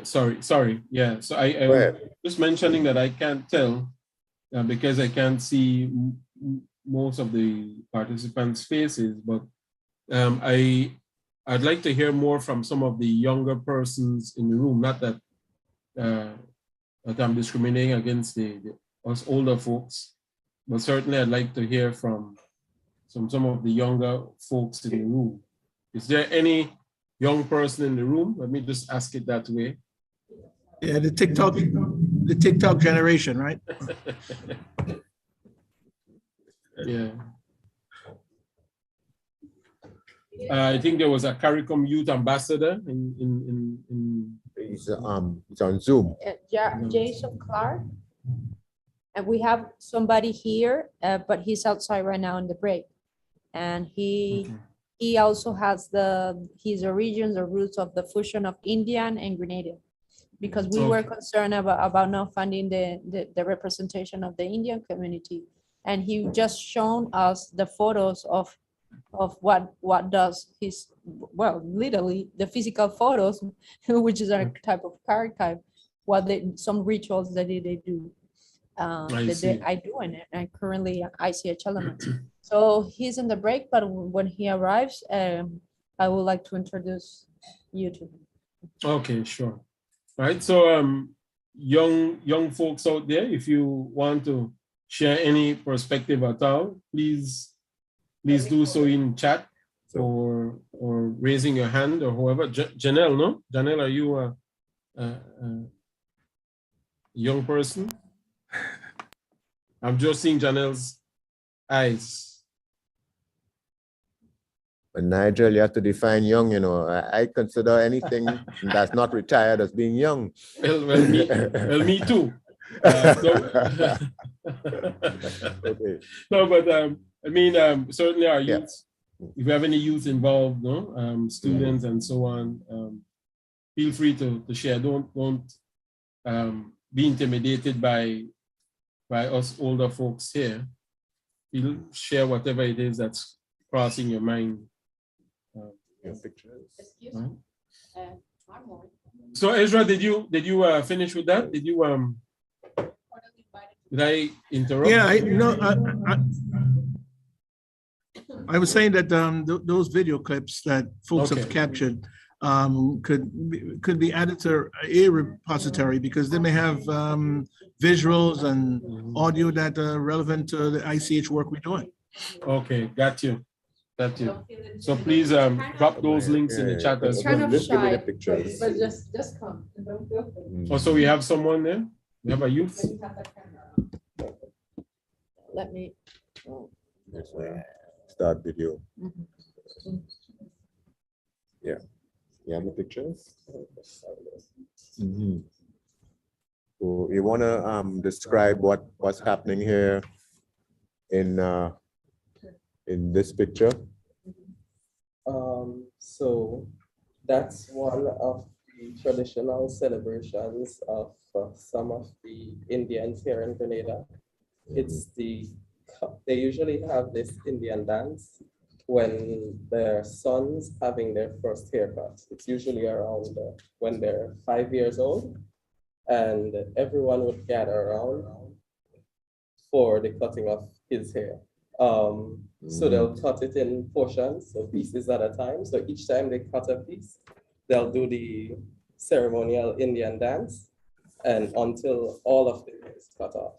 Sorry. Yeah. So I was just mentioning that I can't tell because I can't see most of the participants' faces, but I'd like to hear more from some of the younger persons in the room. Not that that I'm discriminating against us older folks, but certainly I'd like to hear from some of the younger folks in the room. Is there any young person in the room? Let me just ask it that way. Yeah, the TikTok generation, right? Yeah. I think there was a CARICOM youth ambassador in He's on Zoom. Jason Clark. And we have somebody here, but he's outside right now in the break. And he also has his origins or roots of the fusion of Indian and Grenadian, because we were concerned about not funding the representation of the Indian community. And he just shown us the photos of what does his, well, literally the physical photos, which is a type of archive, some rituals that they do. I do in it, and currently ICH element. So he's in the break, but when he arrives, I would like to introduce you to him. Okay, sure. All right. So young folks out there, if you want to share any perspective at all, please do so in chat or raising your hand or whoever. Janelle, no? Janelle, are you a young person? I'm just seeing Janelle's eyes. But Nigel, you have to define young, you know. I consider anything that's not retired as being young. Well, me too. Okay. No, but I mean, certainly our youth, if you have any youth involved, no, students and so on, feel free to share. Don't be intimidated by us older folks here. You'll share whatever it is that's crossing your mind. Your pictures. Right? So Ezra, did you finish with that? Did you did I interrupt? Yeah, I was saying that those video clips that folks have captured could be added to a repository, because they may have visuals and audio that are relevant to the ICH work we're doing. Okay, got you. So please drop those links in the chat as well. Just give me the pictures. But just come. Oh, so we have someone there? We have a youth? Let me start video. Yeah. You have the pictures? So you want to describe what's happening here in this picture? So that's one of the traditional celebrations of some of the Indians here in Grenada. It's they usually have this Indian dance when their son's having their first haircut. It's usually around when they're 5 years old, and everyone would gather around for the cutting of his hair. So they'll cut it in portions, so pieces at a time. So each time they cut a piece, they'll do the ceremonial Indian dance, and until all of the hair is cut off,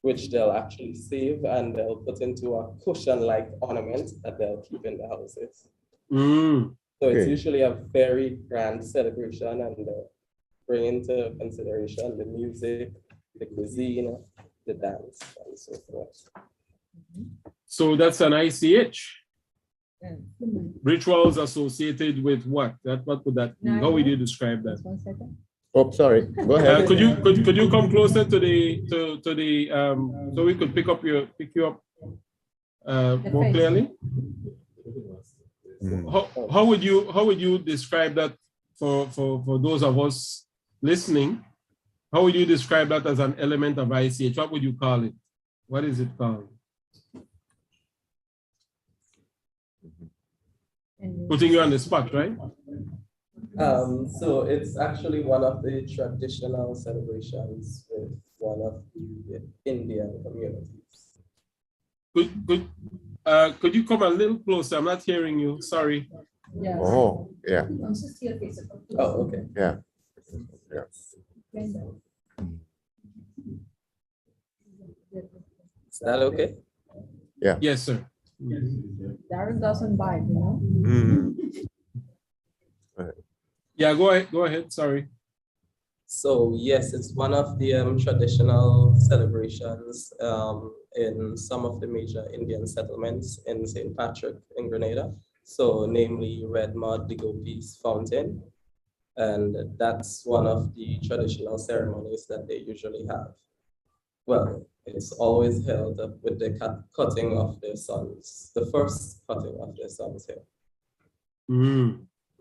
which they'll actually save and they'll put into a cushion-like ornament that they'll keep in the houses. So it's usually a very grand celebration, and bring into consideration the music, the cuisine, the dance, and so forth. So that's an ICH. Rituals associated with what? What would that mean? How would you describe that? 1 second. Oh, sorry. Go ahead. Could you come closer to the so we could pick you up more clearly? How would you describe that for those of us listening? How would you describe that as an element of ICH? What would you call it? What is it called? Putting you on the spot, right? So it's actually one of the traditional celebrations with one of the Indian communities. Could you come a little closer? I'm not hearing you. Sorry. Oh, yeah, Oh, okay. yeah. Yeah. Is that okay? Yes, sir. Darren doesn't bite, you know? Mm. Yeah, go ahead. Go ahead. Sorry. So yes, it's one of the traditional celebrations in some of the major Indian settlements in St. Patrick in Grenada. So namely Red Mud, the Gopis Fountain. And that's one of the traditional ceremonies that they usually have. Well, it's always held up with the cutting of their sons, the first cutting of their sons here.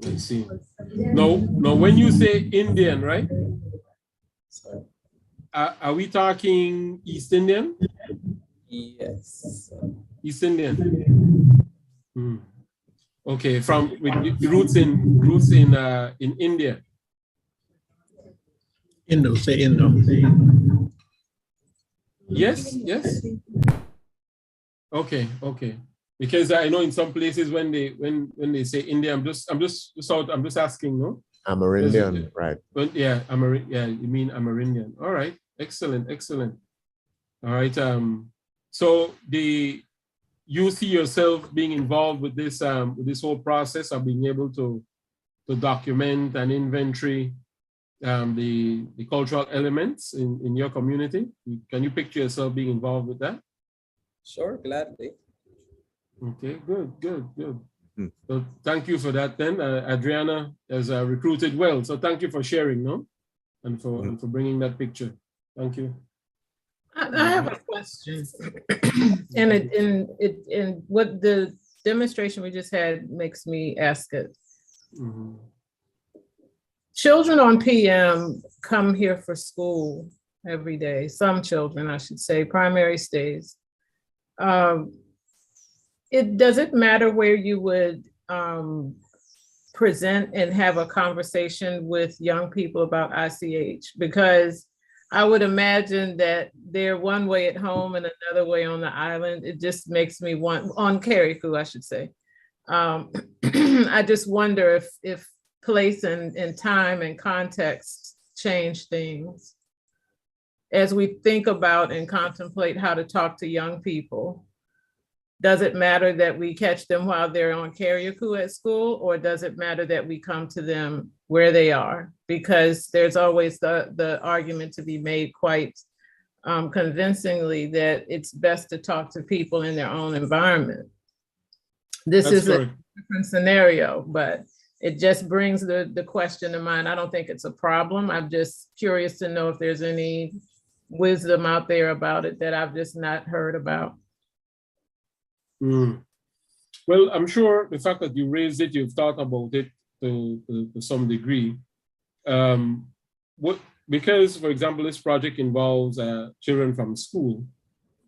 I see. No, when you say Indian, right? Sorry. Are we talking East Indian? Yes. East Indian. Okay, from with roots in India. Indo, say Indo. Yes. Okay. Because I know in some places when they say India, I'm just asking, no? Amerindian, right? Yeah, you mean Amerindian. All right, excellent. All right. So you see yourself being involved with this whole process of being able to document and inventory the cultural elements in your community. Can you picture yourself being involved with that? Sure, gladly. Okay, good. So thank you for that. Then Adriana has recruited well. So thank you for sharing, no, and for bringing that picture. Thank you. I have a question, and what the demonstration we just had makes me ask it. Children on PM come here for school every day. Some children, I should say, primary stays. Does it matter where you would present and have a conversation with young people about ICH? Because I would imagine that they're one way at home and another way on the island. It just makes me want, on Carriacou, I should say. I just wonder if place and time and context change things as we think about and contemplate how to talk to young people. Does it matter that we catch them while they're on Carriacou at school, or does it matter that we come to them where they are? Because there's always the argument to be made quite convincingly that it's best to talk to people in their own environment. This is a different scenario, but it just brings the question to mind. I don't think it's a problem. I'm just curious to know if there's any wisdom out there about it that I've just not heard about. Well, I'm sure the fact that you raised it, you've thought about it to some degree. Because, for example, this project involves children from school,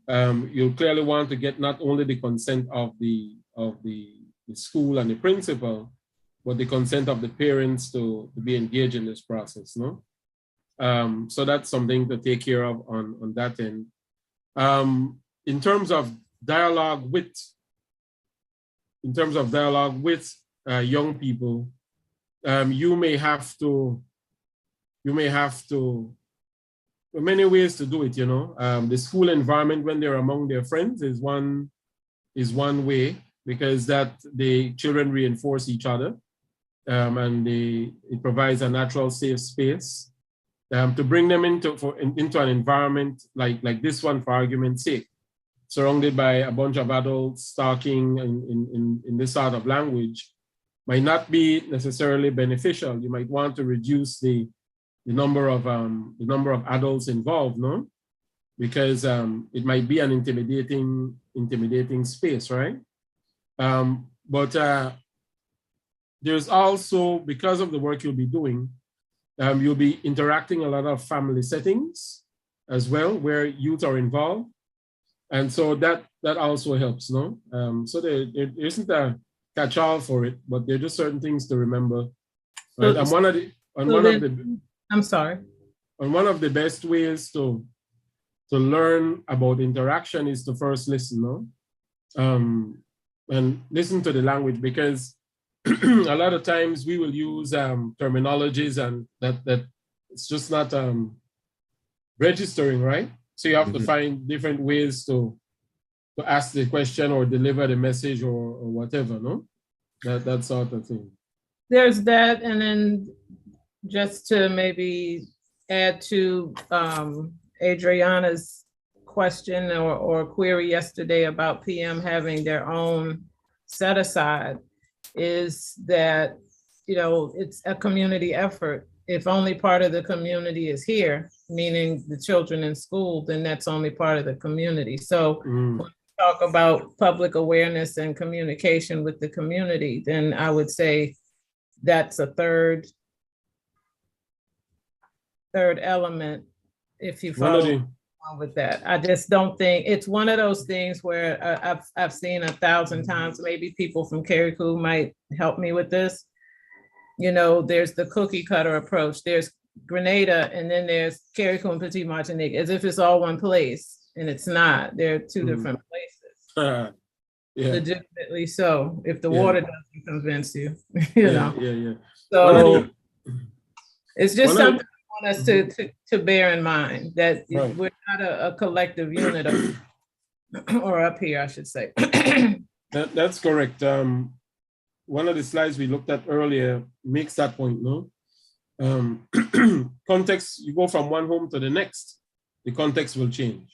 you'll clearly want to get not only the consent of the school and the principal, but the consent of the parents to be engaged in this process, no? So that's something to take care of on that end. In terms of dialogue with young people, you may have to, there are many ways to do it, you know. The school environment when they're among their friends is one way, because that the children reinforce each other, and it provides a natural safe space to bring them into an environment like this one, for argument's sake, surrounded by a bunch of adults talking in this sort of language, might not be necessarily beneficial. You might want to reduce the number of adults involved, no? Because it might be an intimidating space, right? But there's also, because of the work you'll be doing, you'll be interacting a lot of family settings as well, where youth are involved. And so that also helps, no? So there isn't a catch-all for it, but there are just certain things to remember Right? And I'm sorry. And one of the best ways to learn about interaction is to first listen, no? And listen to the language, because a lot of times we will use terminologies and that it's just not registering, right? So you have to find different ways to ask the question or deliver the message or whatever, no? That sort of thing. There's that, and then just to maybe add to Adriana's question or query yesterday about PM having their own set aside, is that, you know, it's a community effort. If only part of the community is here, meaning the children in school, then that's only part of the community. So when we talk about public awareness and communication with the community, then I would say that's a third element, if you follow on with that. I just don't think it's one of those things where I've seen 1,000 times. Maybe people from Carriacou might help me with this. You know, there's the cookie cutter approach. There's Grenada, and then there's Carriacou and Petit Martinique, as if it's all one place, and it's not. They're two different places. Legitimately so. If the water doesn't convince you, you know. So it's just something I want us to bear in mind, that we're not a collective unit or up here, I should say. That's correct. One of the slides we looked at earlier makes that point, no? Context, you go from one home to the next, the context will change.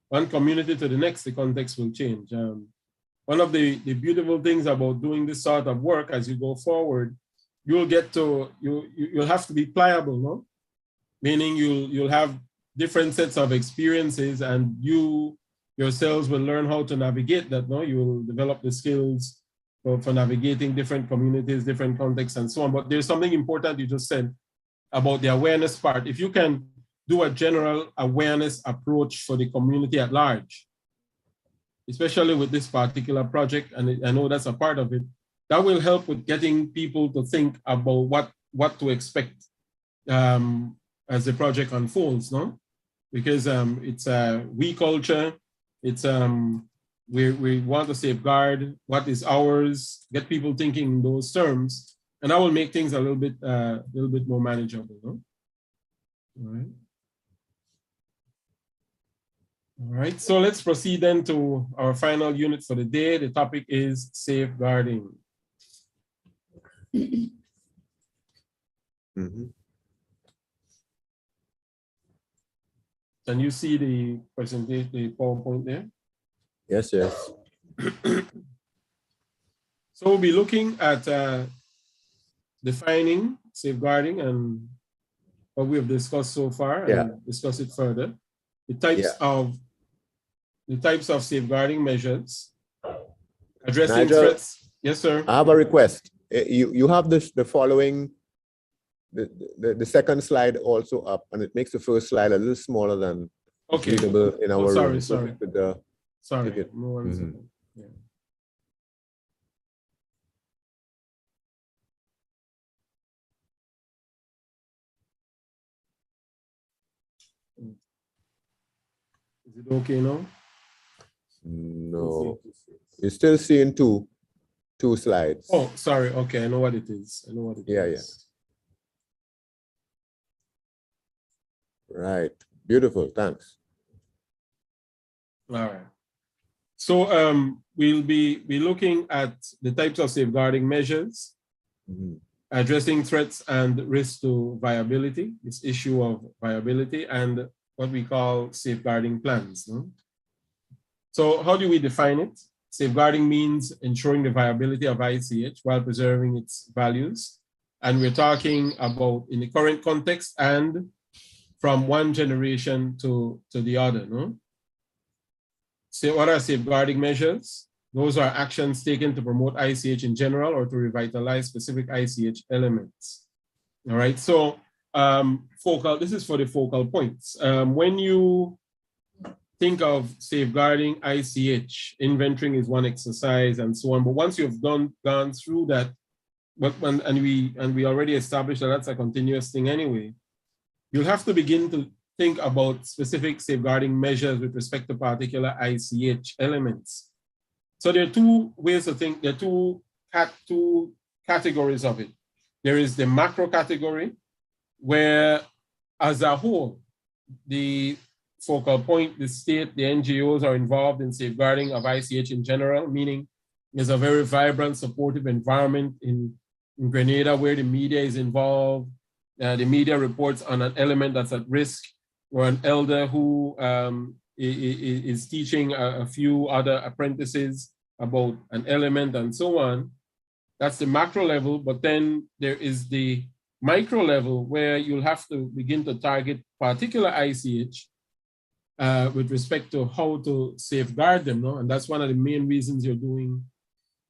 One community to the next, the context will change. One of the beautiful things about doing this sort of work as you go forward, you'll have to be pliable, no? Meaning you'll have different sets of experiences, and you yourselves will learn how to navigate that, no? You will develop the skills for navigating different communities, different contexts, and so on. But there's something important you just said about the awareness part. If you can do a general awareness approach for the community at large, especially with this particular project, and I know that's a part of it, that will help with getting people to think about what to expect as the project unfolds, no? Because it's a we culture, it's we want to safeguard what is ours, get people thinking in those terms, and that will make things a little bit more manageable, no? All right. All right, so let's proceed then to our final unit for the day. The topic is safeguarding. Can you see the presentation, the PowerPoint there? Yes, yes. So we'll be looking at defining safeguarding and what we have discussed so far, and discuss it further. The types of safeguarding measures, addressing Nigel, threats. Yes, sir. I have a request. You have the following, the second slide also up, and it makes the first slide a little smaller than readable in our room. Sorry. Sorry. No, one second. Yeah. Is it okay now? No, you're still seeing two slides. Oh, sorry. Okay, I know what it is. Yeah. Right. Beautiful. Thanks. All right. So we'll be looking at the types of safeguarding measures, addressing threats and risks to viability, this issue of viability, and what we call safeguarding plans. No? So how do we define it? Safeguarding means ensuring the viability of ICH while preserving its values. And we're talking about in the current context and from one generation to the other. No? So what are safeguarding measures? Those are actions taken to promote ICH in general or to revitalize specific ICH elements. All right, so this is for the focal points. When you think of safeguarding ICH, inventorying is one exercise and so on, but once you've gone through that, and we already established that that's a continuous thing anyway, you'll have to begin to think about specific safeguarding measures with respect to particular ICH elements. So there are two ways to think. There are two categories of it. There is the macro category, where as a whole, the focal point, the state, the NGOs are involved in safeguarding of ICH in general, meaning there's a very vibrant, supportive environment in Grenada where the media is involved. The media reports on an element that's at risk, or an elder who is teaching a few other apprentices about an element and so on. That's the macro level, but then there is the micro level where you'll have to begin to target particular ICH with respect to how to safeguard them, no? And that's one of the main reasons you're doing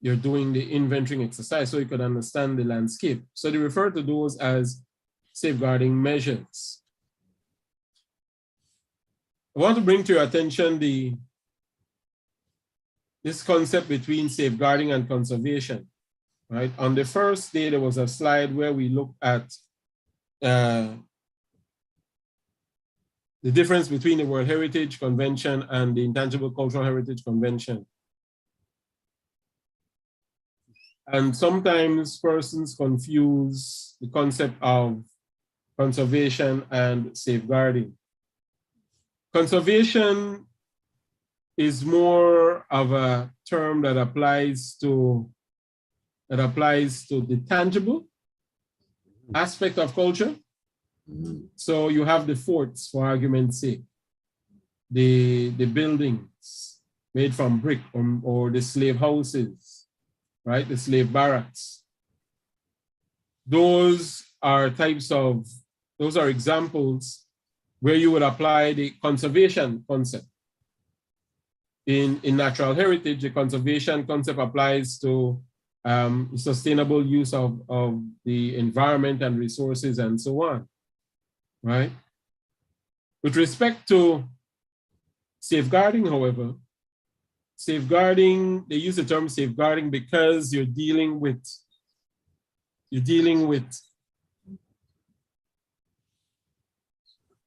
the inventorying exercise, so you could understand the landscape. So they refer to those as safeguarding measures. I want to bring to your attention this concept between safeguarding and conservation, right? On the first day, there was a slide where we looked at the difference between the World Heritage Convention and the Intangible Cultural Heritage Convention. And sometimes persons confuse the concept of conservation and safeguarding. Conservation is more of a term that applies to the tangible aspect of culture. So you have the forts, for argument's sake, the buildings made from brick, or the slave houses, right? The slave barracks. Those are examples where you would apply the conservation concept. In natural heritage, the conservation concept applies to sustainable use of the environment and resources and so on, right? With respect to safeguarding, however, they use the term safeguarding because you're dealing with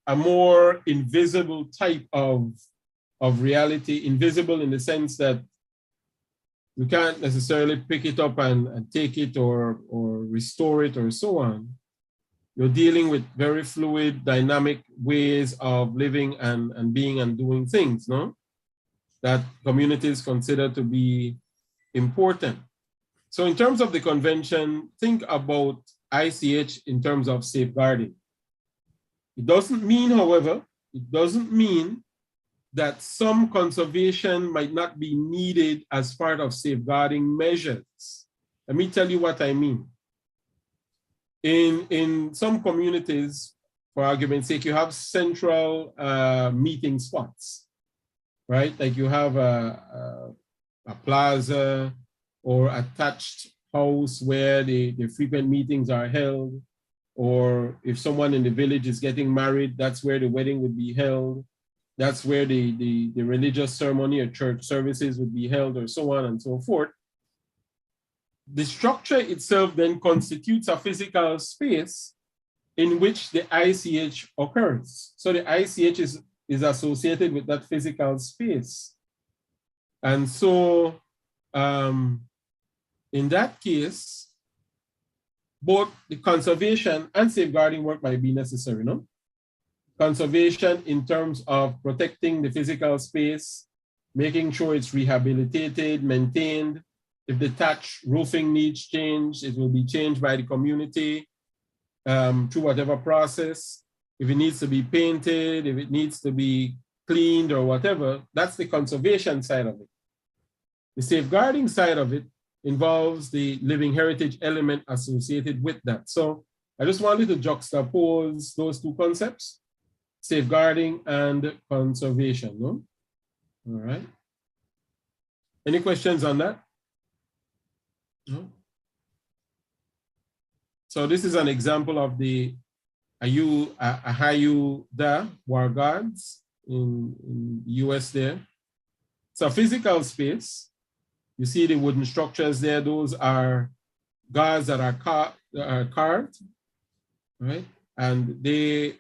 a more invisible type of reality, invisible in the sense that you can't necessarily pick it up and take it or restore it or so on. You're dealing with very fluid, dynamic ways of living and being and doing things, no? That communities consider to be important. So in terms of the convention, think about ICH in terms of safeguarding. It doesn't mean, however, that some conservation might not be needed as part of safeguarding measures. Let me tell you what I mean. In some communities, for argument's sake, you have central meeting spots, right? Like you have a plaza or attached house where the frequent meetings are held, or if someone in the village is getting married, that's where the wedding would be held. That's where the religious ceremony or church services would be held, or so on and so forth. The structure itself then constitutes a physical space in which the ICH occurs. So the ICH is associated with that physical space. And so in that case, both the conservation and safeguarding work might be necessary, no? Conservation in terms of protecting the physical space, making sure it's rehabilitated, maintained. If the thatch roofing needs change, it will be changed by the community through whatever process. If it needs to be painted, if it needs to be cleaned or whatever, that's the conservation side of it. The safeguarding side of it involves the living heritage element associated with that. So I just wanted to juxtapose those two concepts, safeguarding and conservation, no? All right. Any questions on that? No? So this is an example of the Ahayuda War Guards in the US there. It's a physical space. You see the wooden structures there. Those are gods that are carved, right? And they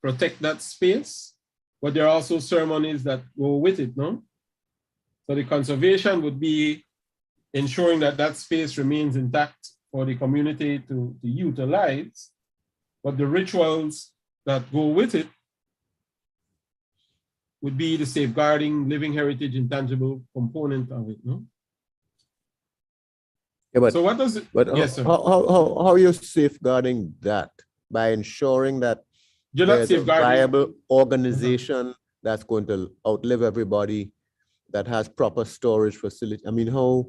protect that space, but there are also ceremonies that go with it, no? So the conservation would be ensuring that that space remains intact for the community to utilize, but the rituals that go with it would be the safeguarding living heritage intangible component of it, no? Yeah, but, so what does it, but yes, sir. How are you safeguarding that? By ensuring that You're not there's a safeguarding. viable organization that's going to outlive everybody, that has proper storage facility. I mean, how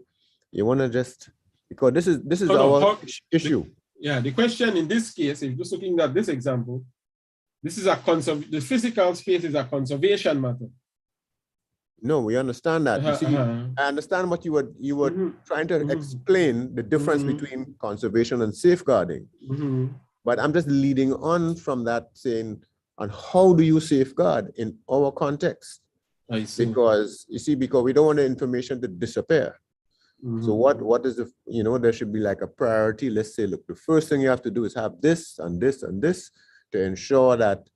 you want to just, because this is our issue. The question in this case, if you're just looking at this example, this is the physical space is a conservation matter. No, we understand that. You see, I understand what you were trying to explain the difference between conservation and safeguarding. But I'm just leading on from that, saying, and how do you safeguard in our context? I see. Because you see, because we don't want the information to disappear. So what is the, there should be like a priority. Let's say, look, the first thing you have to do is have this and this and this to ensure that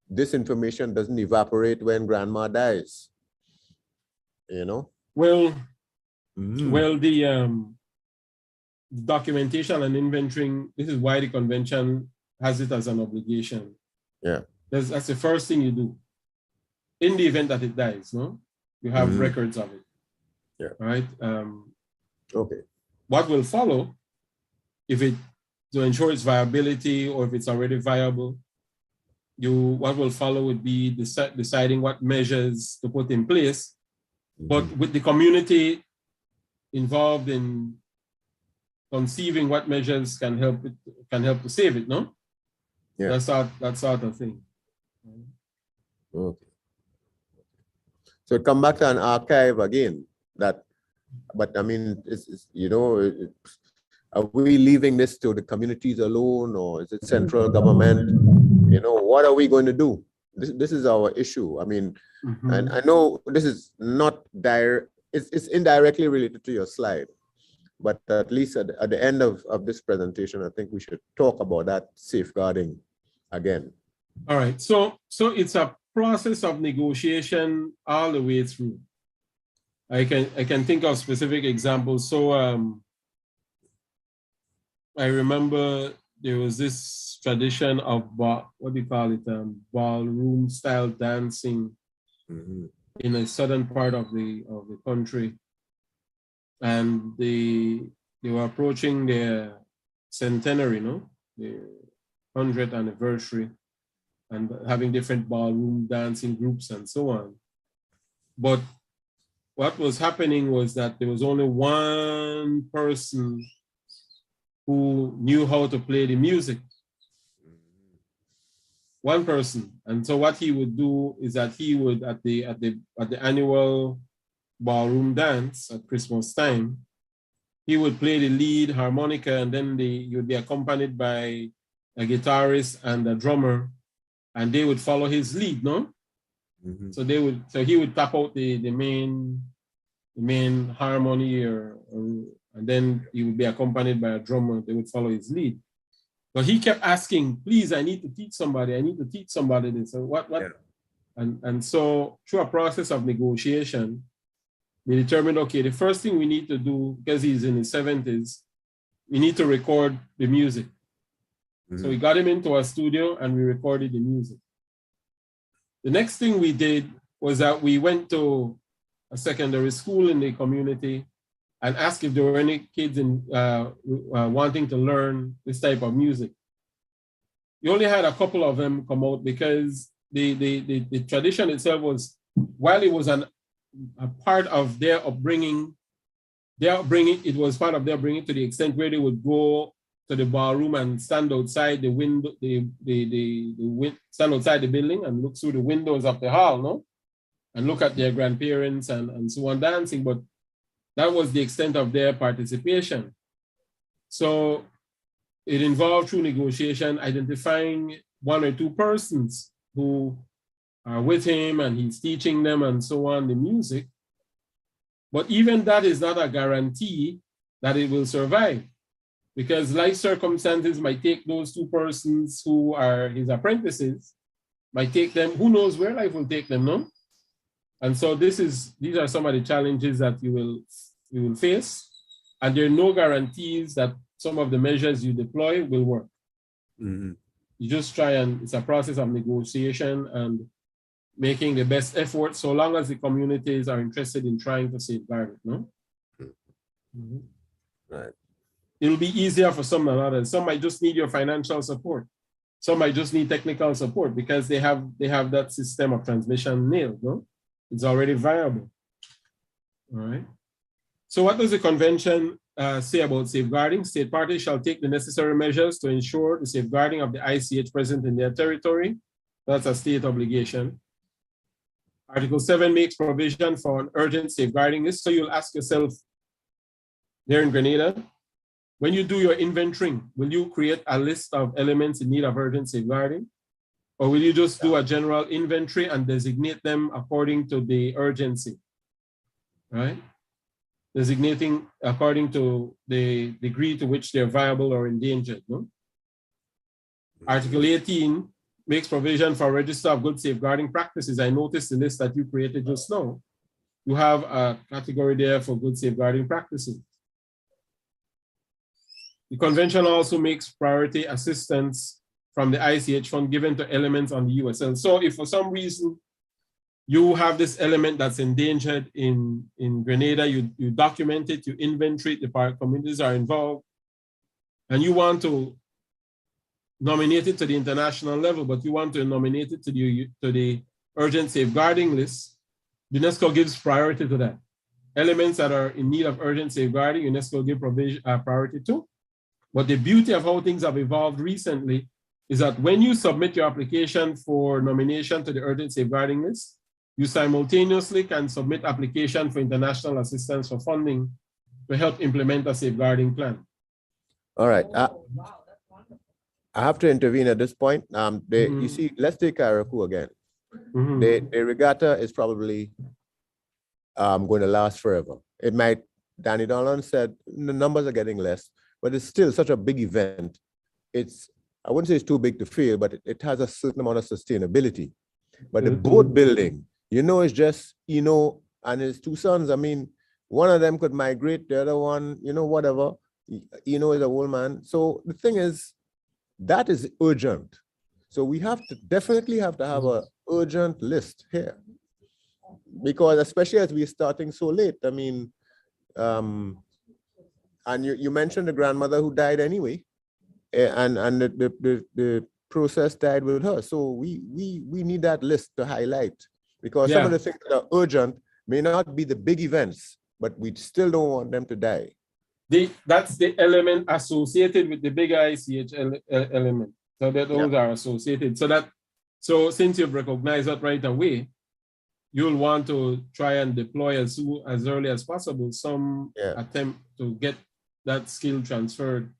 this information doesn't evaporate when grandma dies. Well, the documentation and inventorying, this is why the convention has it as an obligation. Yeah. That's the first thing you do. In the event that it dies, no? You have records of it. Yeah. Right? Okay. What will follow, to ensure its viability, or if it's already viable, what will follow would be deciding what measures to put in place, but with the community involved in conceiving what measures can help to save it, no? Yeah. That sort of thing. Okay. So come back to an archive again. But I mean, are we leaving this to the communities alone, or is it central government? What are we going to do? This is our issue. I mean, and I know this is not direct, it's indirectly related to your slide, but at least at the end of this presentation, I think we should talk about that safeguarding again. All right, so it's a process of negotiation all the way through. I can think of specific examples. So I remember there was this tradition of ballroom style dancing in a southern part of the country, and they were approaching their centenary, the 100th anniversary, and having different ballroom dancing groups and so on. But what was happening was that there was only one person who knew how to play the music. One person. And so what he would do is that he would, at the annual ballroom dance at Christmas time, he would play the lead harmonica, and then he would be accompanied by a guitarist and a drummer, and they would follow his lead, no? So he would tap out the main harmony, and then he would be accompanied by a drummer. They would follow his lead. But he kept asking, please, I need to teach somebody. I need to teach somebody this. So what? Yeah. And so through a process of negotiation, we determined, okay, the first thing we need to do, because he's in his 70s, we need to record the music. So we got him into our studio and we recorded the music. The next thing we did was that we went to a secondary school in the community and asked if there were any kids wanting to learn this type of music. We only had a couple of them come out because the tradition itself was, while it was a part of their upbringing, it was part of their upbringing to the extent where they would go to the ballroom and stand outside the window, stand outside the building and look through the windows of the hall, no? And look at their grandparents and so on dancing, but that was the extent of their participation. So it involved, through negotiation, identifying one or two persons who are with him and he's teaching them and so on the music. But even that is not a guarantee that it will survive. because life circumstances might take those two persons who are his apprentices, might take them, who knows where life will take them, no? And so these are some of the challenges that you will face, and there are no guarantees that some of the measures you deploy will work. Mm-hmm. You just try, and it's a process of negotiation and making the best effort, so long as the communities are interested in trying to safeguard it, no? Mm-hmm. Right. It'll be easier for some than others. Some might just need your financial support. Some might just need technical support because they have that system of transmission nailed, no? It's already viable. All right. So what does the convention say about safeguarding? State parties shall take the necessary measures to ensure the safeguarding of the ICH present in their territory. That's a state obligation. Article 7 makes provision for an urgent safeguarding list. So you'll ask yourself there in Grenada, when you do your inventorying, will you create a list of elements in need of urgent safeguarding? Or will you just do a general inventory and designate them according to the urgency, right? Designating according to the degree to which they're viable or endangered, no? Article 18 makes provision for a register of good safeguarding practices. I noticed the list that you created just now. You have a category there for good safeguarding practices. The convention also makes priority assistance from the ICH fund given to elements on the USL. So if for some reason you have this element that's endangered in Grenada, you document it, you inventory it, the communities are involved, and you want to nominate it to the international level, but you want to nominate it to the urgent safeguarding list, UNESCO gives priority to that. Elements that are in need of urgent safeguarding, UNESCO give priority to. But the beauty of how things have evolved recently is that when you submit your application for nomination to the urgent safeguarding list, you simultaneously can submit application for international assistance for funding to help implement a safeguarding plan. All right. I have to intervene at this point. You see, let's take Karakou again. The regatta is probably going to last forever. It might, Danny Dolan said, the numbers are getting less, but it's still such a big event. I wouldn't say it's too big to fail, but it has a certain amount of sustainability. But the boat building, it's just, and his two sons, I mean, one of them could migrate, the other one, whatever, is a old man. So the thing is, that is urgent. So we definitely have to have an urgent list here. Because especially as we're starting so late, I mean, and you mentioned the grandmother who died anyway, and the process died with her. So we need that list to highlight, because some of the things that are urgent may not be the big events, but we still don't want them to die. That's the element associated with the bigger ICH element. So that those are associated. So since you've recognized that right away, you'll want to try and deploy as early as possible some attempt to get that skill transferred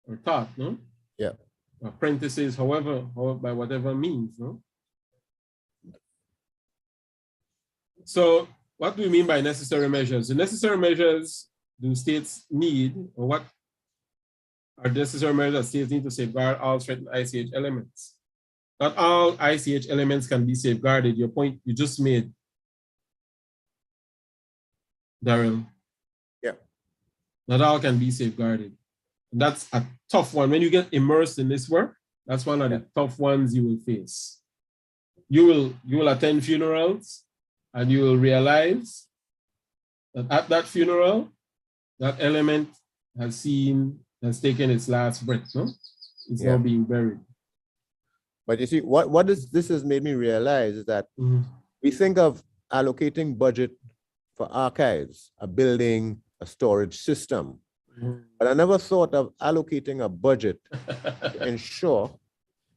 or taught, no? Yeah. Apprentices, however, by whatever means, no? So what do we mean by necessary measures? The necessary measures do states need, or what are necessary measures that states need to safeguard all threatened ICH elements? Not all ICH elements can be safeguarded. Your point you just made, Daryl. Yeah. Not all can be safeguarded. And that's a tough one. When you get immersed in this work, that's one of the tough ones you will face. You will attend funerals and you will realize that at that funeral, that element has taken its last breath, no? It's now being buried. But you see, what this has made me realize is that we think of allocating budget for archives, a building, a storage system. But I never thought of allocating a budget to ensure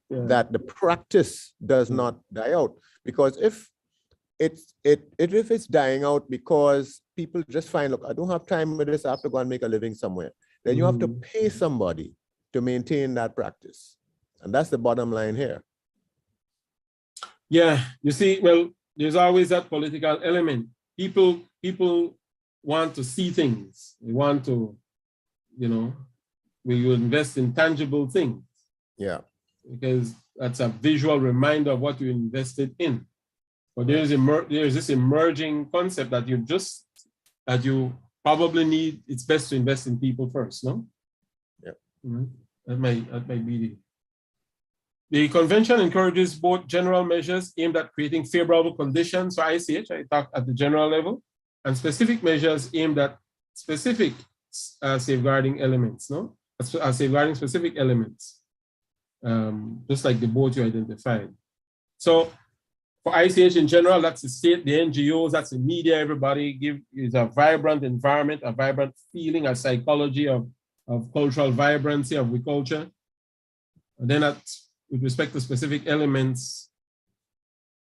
that the practice does not die out. Because if it's dying out because people just find, look, I don't have time with this, I have to go and make a living somewhere, then you have to pay somebody to maintain that practice. And that's the bottom line here. Yeah, you see, well, there's always that political element. People want to see things. They want to, where you invest in tangible things. Yeah. Because that's a visual reminder of what you invested in. But there's this emerging concept that you probably need. It's best to invest in people first, no? Yeah. That might be the convention encourages both general measures aimed at creating favorable conditions for ICH, I talk at the general level, and specific measures aimed at specific safeguarding elements, no? Safeguarding specific elements, just like the both you identified. So for ICH in general, that's the state, the NGOs, that's the media, everybody is a vibrant environment, a vibrant feeling, a psychology of cultural vibrancy, of culture. And then with respect to specific elements,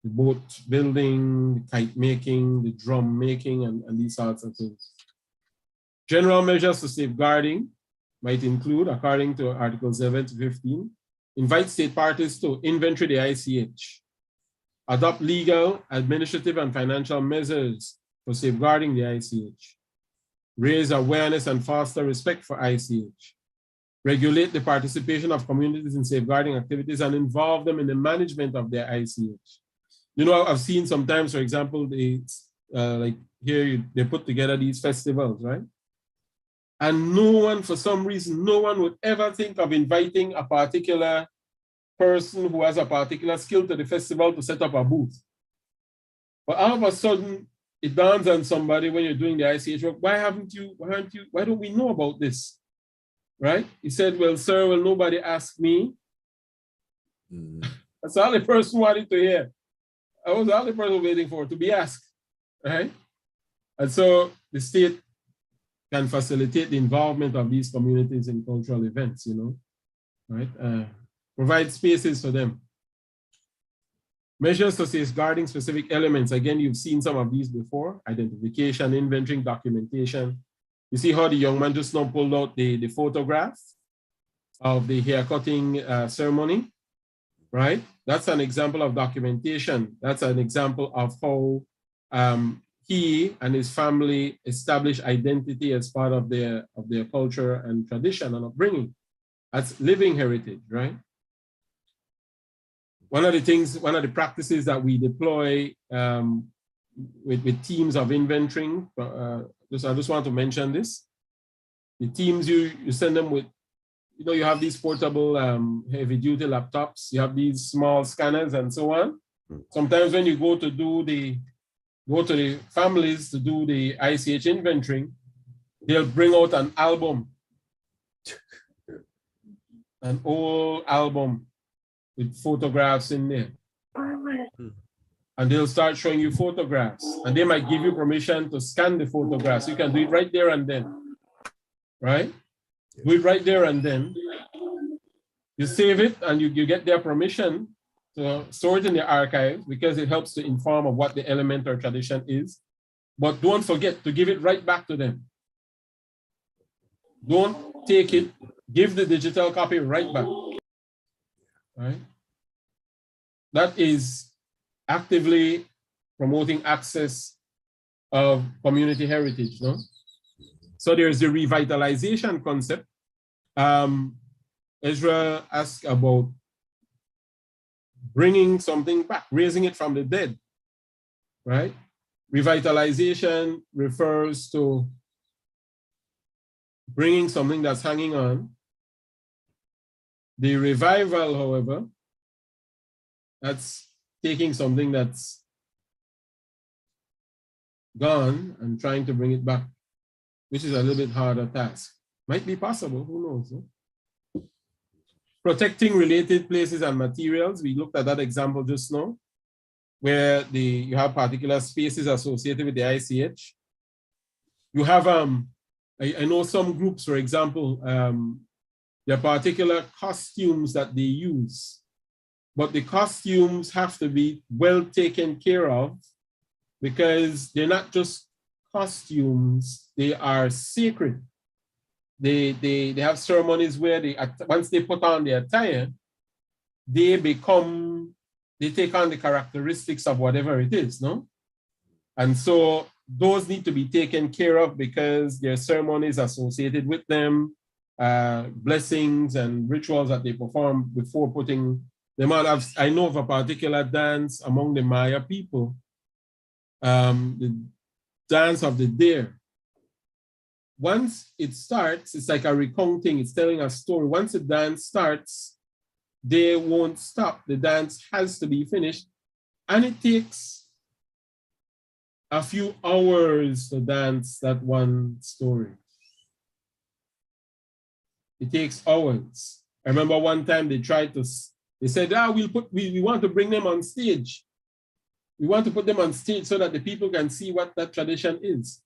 the boat building, the kite making, the drum making, and these sorts of things. General measures for safeguarding might include, according to Articles 7 to 15, invite state parties to inventory the ICH, adopt legal, administrative, and financial measures for safeguarding the ICH, raise awareness and foster respect for ICH, regulate the participation of communities in safeguarding activities and involve them in the management of their ICH. You know, I've seen sometimes, for example, like here, they put together these festivals, right? And no one, for some reason, no one would ever think of inviting a particular person who has a particular skill to the festival to set up a booth. But all of a sudden, it dawns on somebody when you're doing the ICH work, why don't we know about this? Right? He said, well, sir, will nobody ask me? That's all the person wanted to hear. I was the only person waiting for to be asked, right? And so the state can facilitate the involvement of these communities in cultural events, you know, right? Provide spaces for them. Measures for safeguarding specific elements. Again, you've seen some of these before: identification, inventory, documentation. You see how the young man just now pulled out the photograph of the haircutting ceremony, right? That's an example of documentation. That's an example of how he and his family establish identity as part of their culture and tradition and upbringing. That's living heritage, right? One of the practices that we deploy with teams of inventorying, I just want to mention this. The teams, you send them with, you know, you have these portable heavy duty laptops, you have these small scanners and so on. Sometimes when you go to the families to do the ICH inventory, they'll bring out an album, an old album with photographs in there. And they'll start showing you photographs, and they might give you permission to scan the photographs. You can do it right there and then, right? Do it right there and then. You save it and you get their permission to store it in the archives because it helps to inform of what the element or tradition is. But don't forget to give it right back to them. Don't take it, give the digital copy right back. Right? That is actively promoting access of community heritage, no? So there's the revitalization concept. Ezra asked about bringing something back, raising it from the dead, right? Revitalization refers to bringing something that's hanging on. The revival, however, that's taking something that's gone and trying to bring it back, which is a little bit harder task. Might be possible, who knows? Huh? Protecting related places and materials. We looked at that example just now, where you have particular spaces associated with the ICH. You have, I know some groups, for example, there are particular costumes that they use, but the costumes have to be well taken care of because they're not just costumes, they are sacred. They have ceremonies where once they put on the attire, they take on the characteristics of whatever it is, no? And so those need to be taken care of because there are ceremonies associated with them. blessings and rituals that they perform before putting them on. I know of a particular dance among the Maya people, the dance of the deer. Once it starts, it's like a recounting, it's telling a story. Once the dance starts, they won't stop. The dance has to be finished. And it takes a few hours to dance that one story. It takes hours. I remember one time they said, we want to bring them on stage. We want to put them on stage so that the people can see what that tradition is.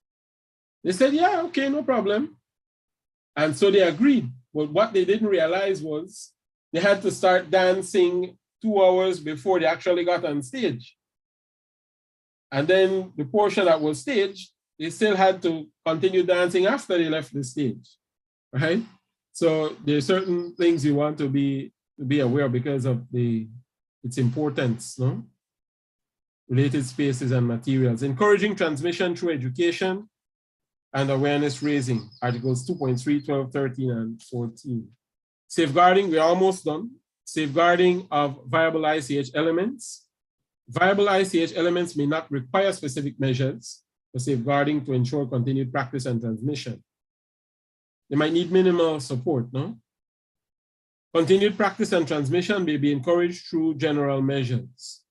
They said, yeah, okay, no problem. And so they agreed. But what they didn't realize was they had to start dancing 2 hours before they actually got on stage. And then the portion that was staged, they still had to continue dancing after they left the stage, right? So there's certain things you want to be aware of because of its importance, no? Related spaces and materials. Encouraging transmission through education and awareness raising, Articles 2.3, 12, 13, and 14. Safeguarding, we're almost done. Safeguarding of viable ICH elements. Viable ICH elements may not require specific measures for safeguarding to ensure continued practice and transmission. They might need minimal support, no? Continued practice and transmission may be encouraged through general measures.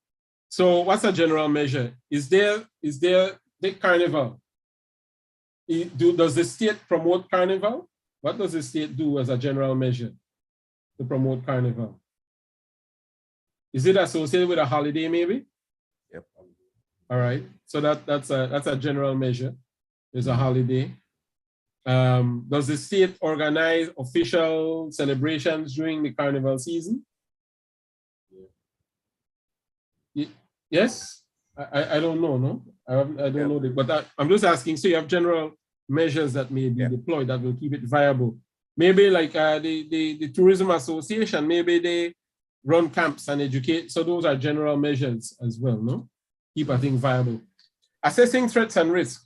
So what's a general measure? Is there the carnival? Does the state promote carnival? What does the state do as a general measure to promote carnival? Is it associated with a holiday maybe? Yep. All right, so that's a general measure. There's a holiday. Does the state organize official celebrations during the carnival season? Yes? I don't know, no? I don't know, but I'm just asking, so you have general measures that may be deployed that will keep it viable. Maybe like the Tourism Association, maybe they run camps and educate. So those are general measures as well, no? Keep a thing viable. Assessing threats and risks.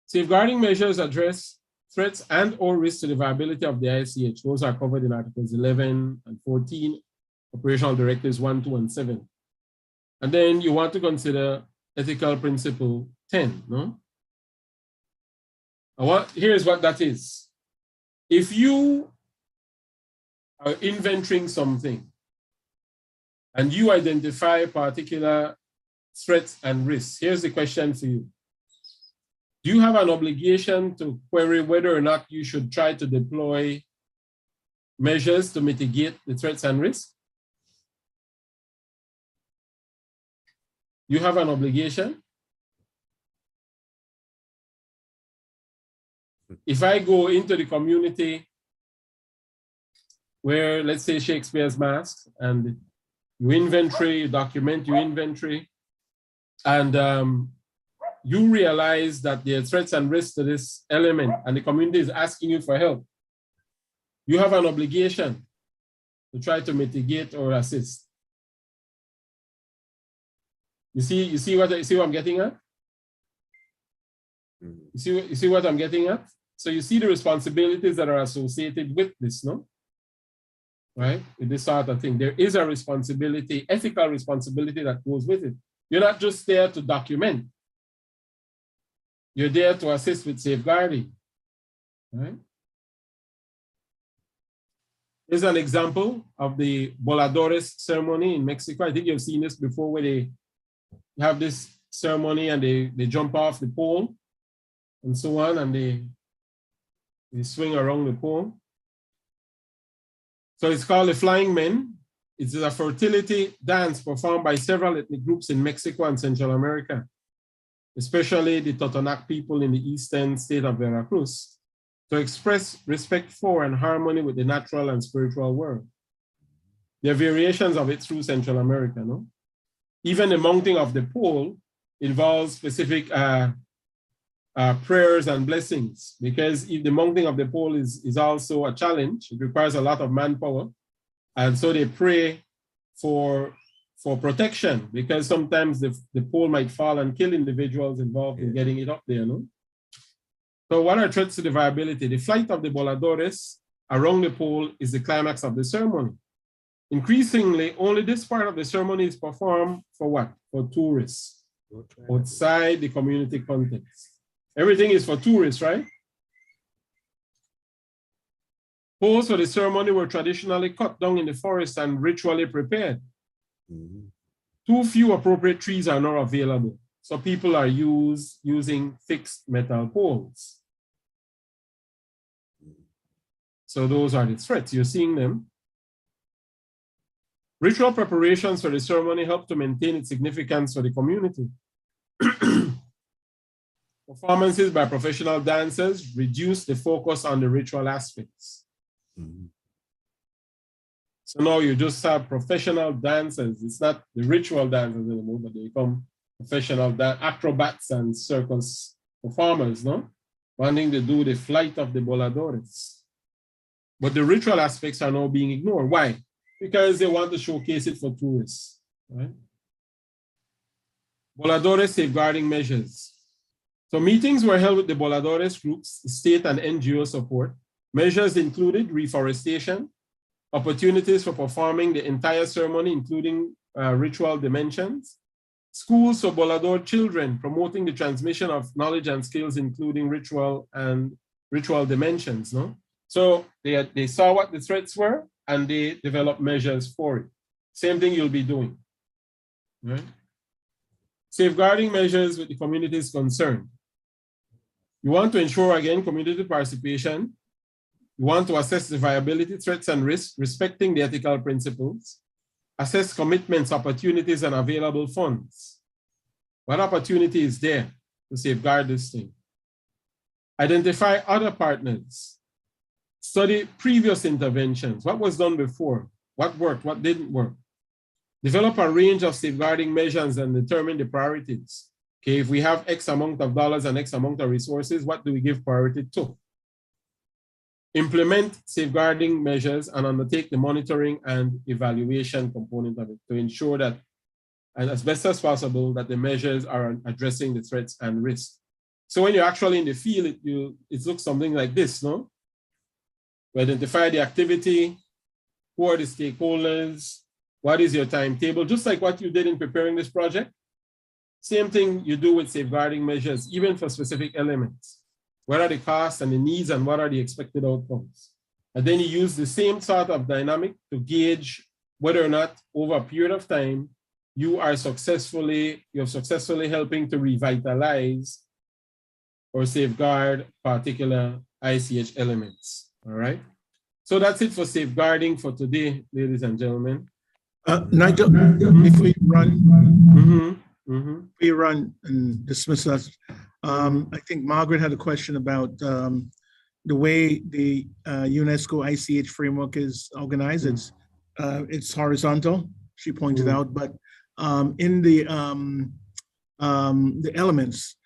Safeguarding measures address threats and or risks to the viability of the ICH. Those are covered in Articles 11 and 14, Operational Directives 1, 2, and 7. And then you want to consider ethical principle 10, no? Here's what that is. If you are inventorying something and you identify particular threats and risks, here's the question for you. Do you have an obligation to query whether or not you should try to deploy measures to mitigate the threats and risks? You have an obligation. If I go into the community where, let's say, Shakespeare's Masque, and you inventory, you document your inventory, and you realize that there are threats and risks to this element, and the community is asking you for help, you have an obligation to try to mitigate or assist. You see what I'm getting at? You see what I'm getting at? So you see the responsibilities that are associated with this, no? Right? With this sort of thing. There is a responsibility, ethical responsibility that goes with it. You're not just there to document. You're there to assist with safeguarding. Right? Here's an example of the Voladores ceremony in Mexico. I think you've seen this before, where they have this ceremony and they jump off the pole and so on, and they swing around the pole. So it's called the Flying Men. It's a fertility dance performed by several ethnic groups in Mexico and Central America, especially the Totonac people in the eastern state of Veracruz, to express respect for and harmony with the natural and spiritual world. There are variations of it through Central America, no? Even the mounting of the pole involves specific prayers and blessings, because if the mounting of the pole is also a challenge, it requires a lot of manpower. And so they pray for protection, because sometimes the pole might fall and kill individuals involved in getting it up there, no? So what are threats to the viability? The flight of the Voladores around the pole is the climax of the ceremony. Increasingly, only this part of the ceremony is performed for what? For tourists, outside the community context. Everything is for tourists, right? Poles for the ceremony were traditionally cut down in the forest and ritually prepared. Too few appropriate trees are now available, so people are using fixed metal poles. So those are the threats. You're seeing them. Ritual preparations for the ceremony help to maintain its significance for the community. Performances by professional dancers reduce the focus on the ritual aspects. So now you just have professional dancers. It's not the ritual dancers anymore, but they become professional acrobats and circus performers, no? Wanting to do the flight of the voladores. But the ritual aspects are now being ignored. Why? Because they want to showcase it for tourists, right? Voladores safeguarding measures. So meetings were held with the Voladores groups, state and NGO support. Measures included reforestation, opportunities for performing the entire ceremony, including ritual dimensions, schools for Volador children, promoting the transmission of knowledge and skills, including ritual dimensions, no? So they saw what the threats were and they developed measures for it. Same thing you'll be doing, right? Safeguarding measures with the communities concerned. You want to ensure, again, community participation. You want to assess the viability, threats, and risks, respecting the ethical principles. Assess commitments, opportunities, and available funds. What opportunity is there to safeguard this thing? Identify other partners. Study previous interventions. What was done before? What worked? What didn't work? Develop a range of safeguarding measures and determine the priorities. Okay, if we have X amount of dollars and X amount of resources, what do we give priority to? Implement safeguarding measures and undertake the monitoring and evaluation component of it to ensure that, and as best as possible, that the measures are addressing the threats and risks. So when you're actually in the field, it looks something like this, no? To identify the activity, who are the stakeholders, what is your timetable, just like what you did in preparing this project. Same thing you do with safeguarding measures, even for specific elements. What are the costs and the needs and what are the expected outcomes? And then you use the same sort of dynamic to gauge whether or not over a period of time, you're successfully helping to revitalize or safeguard particular ICH elements, all right? So that's it for safeguarding for today, ladies and gentlemen. Nigel, before you run and dismiss us, I think Margaret had a question about the way the UNESCO ICH framework is organized. It's horizontal, she pointed out, but in the elements,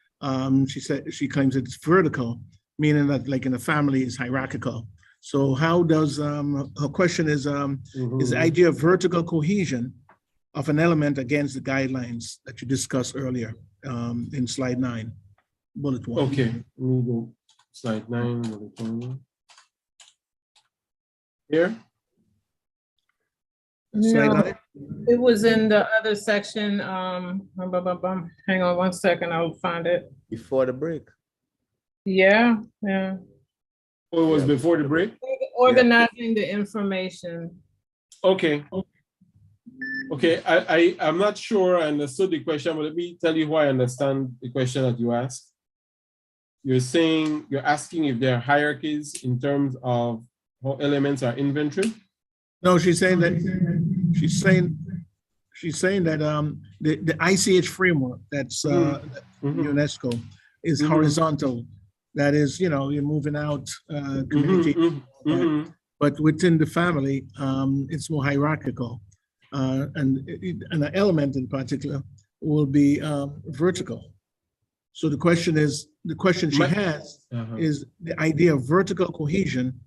she claims it's vertical, meaning that like in a family is hierarchical. So how does, her question is the idea of vertical cohesion of an element against the guidelines that you discussed earlier in slide 9, bullet 1. Okay, let me go slide 9, bullet 1. Here? Slide 9? It was in the other section. Hang on one second, I'll find it. Before the break. Yeah. Oh, it was before the break? Organizing the information. Okay. Okay, I'm not sure I understood the question, but let me tell you why I understand the question that you asked. You're asking if there are hierarchies in terms of how elements are inventory? No, she's saying that the ICH framework that's UNESCO is horizontal. That is, you're moving out, communicating, but within the family, it's more hierarchical. And an element in particular will be vertical. So the question she has is the idea of vertical cohesion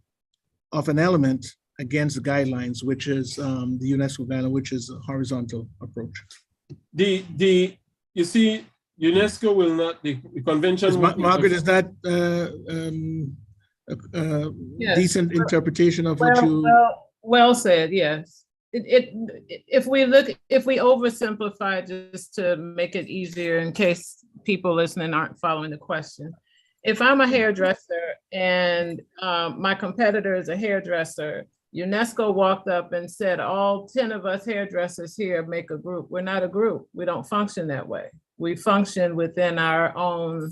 of an element against the guidelines, which is the UNESCO guideline, which is a horizontal approach. You see, UNESCO will not, the convention. Margaret, is that Yes. decent interpretation of what you. Well said, yes. If we oversimplify just to make it easier in case people listening aren't following the question. If I'm a hairdresser and my competitor is a hairdresser, UNESCO walked up and said, all 10 of us hairdressers here make a group. We're not a group. We don't function that way. We function within our own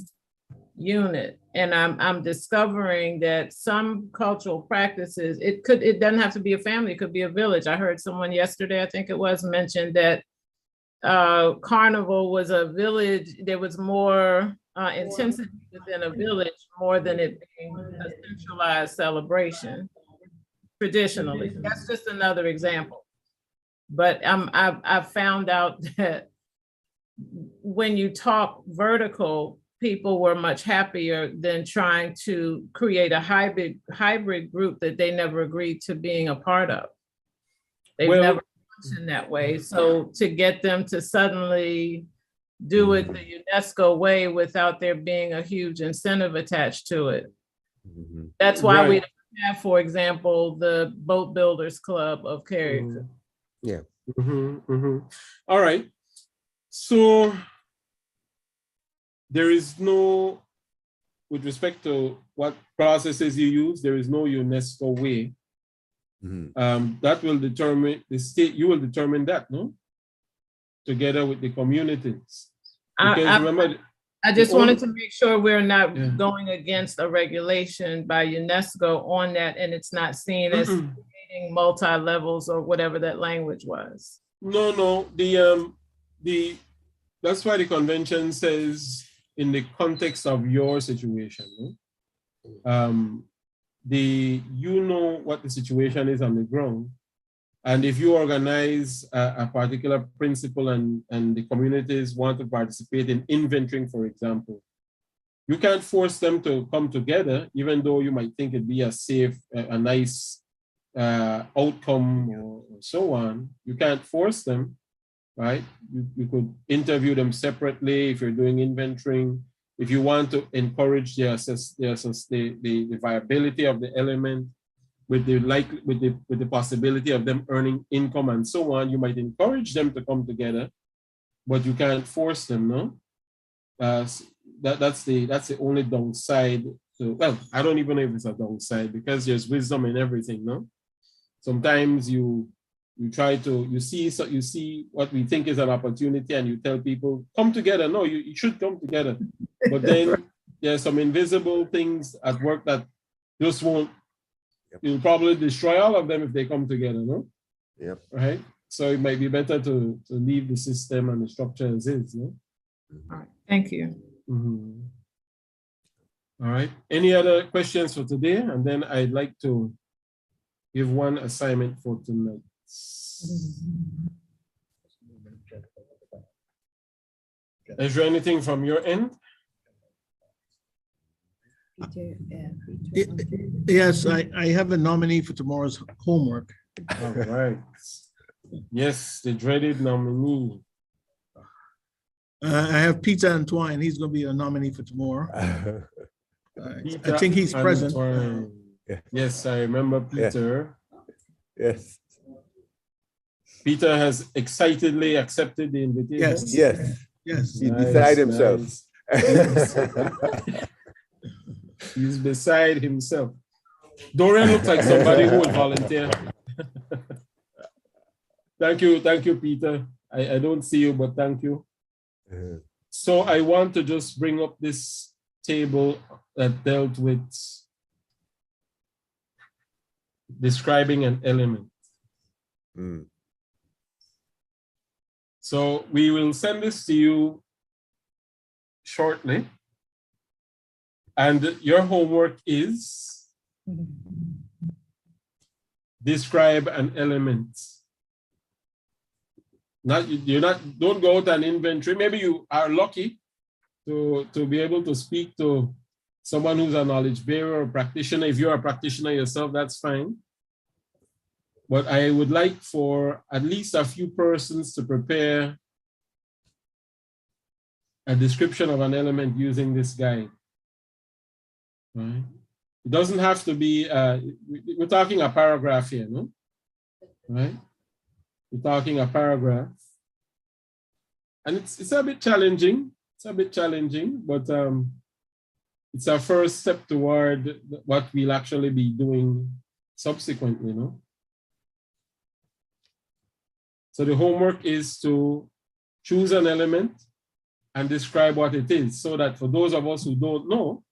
unit. And I'm discovering that some cultural practices, it doesn't have to be a family, it could be a village. I heard someone yesterday, I think it was, mentioned that Carnival was a village. There was more intensity within a village more than it being a centralized celebration traditionally. That's just another example. But I've found out that when you talk vertical, people were much happier than trying to create a hybrid group that they never agreed to being a part of. They've never functioned that way. So to get them to suddenly do it the UNESCO way without there being a huge incentive attached to it. That's why we have, for example, the Boat Builders Club of Carriacou. Yeah. All right. So there is no, with respect to what processes you use, there is no UNESCO way. That will determine the state, you will determine that, no? Together with the communities. Because remember, I just wanted to make sure we're not going against a regulation by UNESCO on that, and it's not seen as creating multi-levels or whatever that language was. No, that's why the convention says in the context of your situation, you know what the situation is on the ground. And if you organize a particular principle and the communities want to participate in inventorying, for example, you can't force them to come together, even though you might think it'd be a safe, a nice outcome or so on. You can't force them, right? You could interview them separately if you're doing inventorying. If you want to encourage the viability of the element, with the possibility of them earning income and so on, you might encourage them to come together, but you can't force them, no? That's the only downside. So, well, I don't even know if it's a downside because there's wisdom in everything, no? Sometimes you see what we think is an opportunity and you tell people, come together. No, you should come together. But then there's some invisible things at work that just won't. You'll probably destroy all of them if they come together, no? Yep. Right? So it might be better to leave the system and the structure as is, no? All right, thank you. All right, any other questions for today? And then I'd like to give one assignment for tonight. Is there anything from your end? Yes, I have a nominee for tomorrow's homework. All right. Yes, the dreaded nominee. I have Peter Antoine. He's going to be a nominee for tomorrow. I think he's present. Yes, I remember Peter. Yes. Peter has excitedly accepted the invitation. Yes. He beside himself. He's beside himself. Dorian looks like somebody who would volunteer. Thank you, Peter. I don't see you, but thank you. So I want to just bring up this table that dealt with describing an element. So we will send this to you shortly. And your homework is describe an element. Don't go out and inventory. Maybe you are lucky to be able to speak to someone who's a knowledge bearer or practitioner. If you're a practitioner yourself, that's fine. But I would like for at least a few persons to prepare a description of an element using this guide. Right? It doesn't have to be, we're talking a paragraph here, no? Right? We're talking a paragraph. And it's a bit challenging. It's a bit challenging, but it's our first step toward what we'll actually be doing subsequently, no? So the homework is to choose an element and describe what it is, so that for those of us who don't know,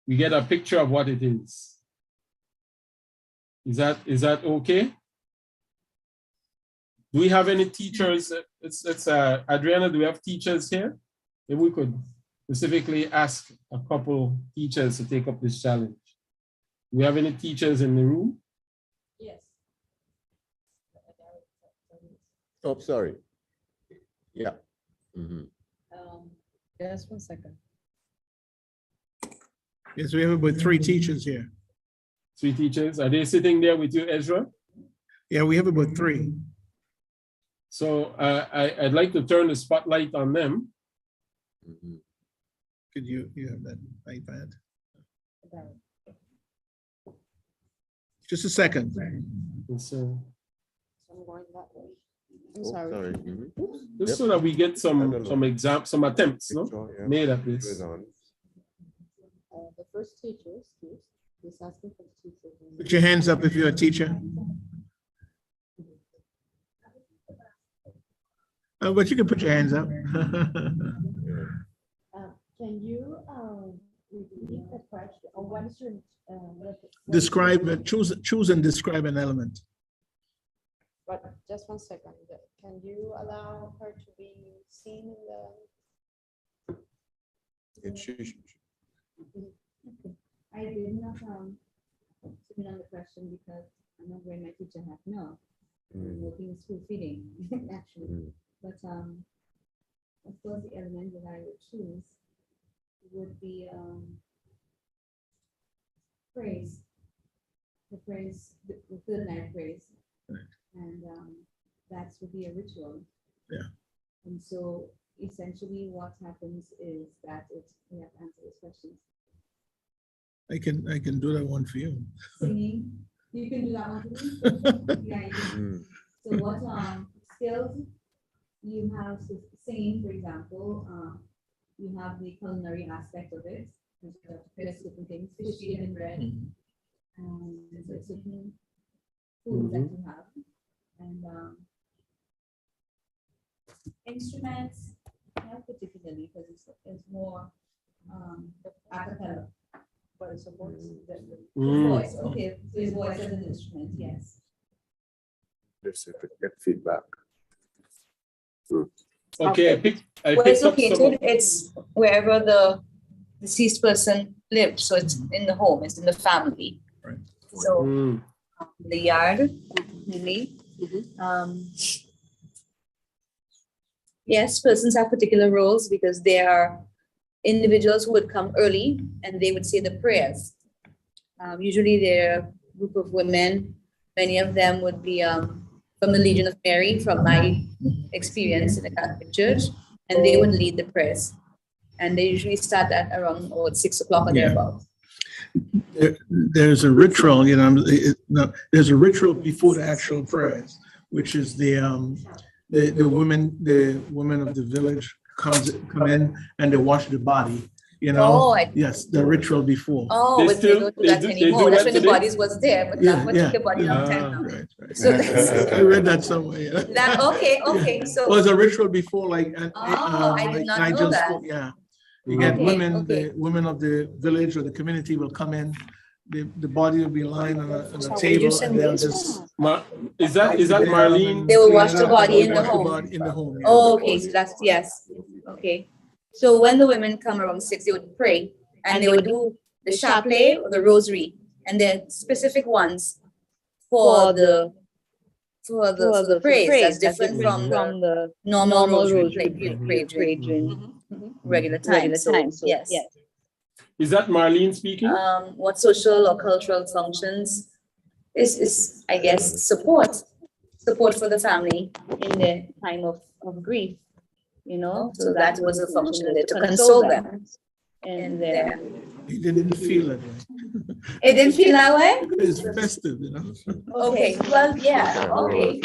we get a picture of what it is. Is that okay? Do we have any teachers? Adriana, do we have teachers here? If we could specifically ask a couple teachers to take up this challenge. Do we have any teachers in the room? Yes. Oh, sorry. Yeah. Just 1 second. Yes, we have about 3 teachers here. 3 teachers. Are they sitting there with you, Ezra? Yeah, we have about 3. So I'd like to turn the spotlight on them. Could you have that iPad? Just a second. So, I'm going that way. I'm Oh, sorry. sorry. just so that we get some attempts, no? Yeah. Made at this. The first teacher, excuse, is asking for the teacher. Put your hands up if you're a teacher. But you can put your hands up. Can you repeat the question, or what is your Describe, choose and describe an element. But just 1 second. Can you allow her to be seen in the? I did not submit on the question because I'm not where my teacher had no. I'm working in school feeding actually. But of course the element that I would choose would be praise. The praise, the good night praise. And that would be a ritual. Yeah. And so essentially what happens is that we have to answer these questions. I can do that one for you. Singing, you can do that one for me? Yeah, you can. So what skills you have, singing, for example, you have the culinary aspect of it. You have to prepare certain things, fish, chicken, and bread. There's certain foods that you have. And instruments, not particularly, because it's more a cappella. But it's a voice. Voice, okay. So his voice as an instrument, yes. Let's see if we get feedback. Okay, I Where it's picked up some located, it's wherever the deceased person lives. So it's in the home, it's in the family. Right. So the yard, really. Yes, persons have particular roles because they are individuals who would come early and they would say the prayers. Usually they're a group of women. Many of them would be from the Legion of Mary, from my experience in the Catholic Church, and they would lead the prayers. And they usually start at around 6 o'clock or thereabouts. There's a ritual, there's a ritual before the actual prayers, which is the women of the village come in and they wash the body. Yes, the ritual before. Oh, but they don't do that anymore. That's when the bodies was there, but not what the body long time now. Right. So I read that somewhere. Yeah. That okay. So was a ritual before, like I did not know Nigel that. spoke. Yeah, you get women. Okay. The women of the village or the community will come in. The body will be lying on a table, and they'll just. Is that Marlene? They will wash the body in the home. Yeah. Oh, okay. So that's yes. Okay. So when the women come around 6, they would pray and they would do the chapelet or the rosary, and then specific ones for the praise that's different from the normal rosary prayed during regular time. So, yes. Is that Marlene speaking? What social or cultural functions is I guess support for the family in their time of grief. So that was a function there to console them in there. He didn't feel it. It didn't feel that way? It's festive, you know? Okay, well, yeah, okay.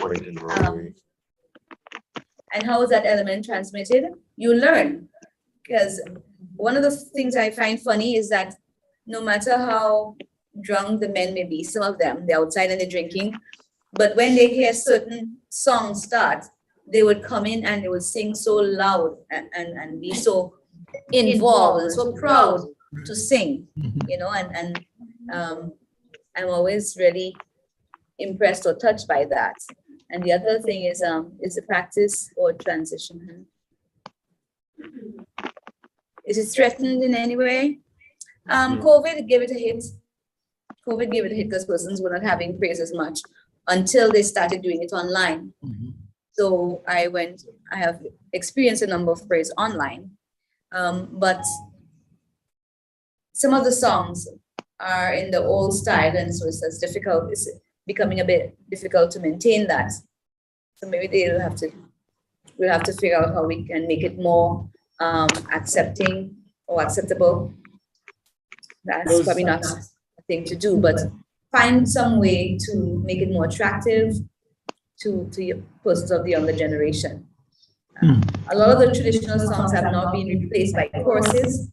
And how is that element transmitted? You learn. Because one of the things I find funny is that no matter how drunk the men may be, some of them, they're outside and they're drinking, but when they hear certain songs start, they would come in and they would sing so loud and be so involved and so proud to sing, you know, and I'm always really impressed or touched by that. And the other thing is the practice or transition. Is it threatened in any way? COVID gave it a hit. COVID gave it a hit because persons were not having praise as much until they started doing it online. So I have experienced a number of praise online, but some of the songs are in the old style, and so it's difficult. It's becoming a bit difficult to maintain that. So maybe we'll have to figure out how we can make it more accepting or acceptable. That's probably not a thing to do, but find some way to make it more attractive to persons of the younger generation. A lot of the traditional songs have now been replaced by choruses,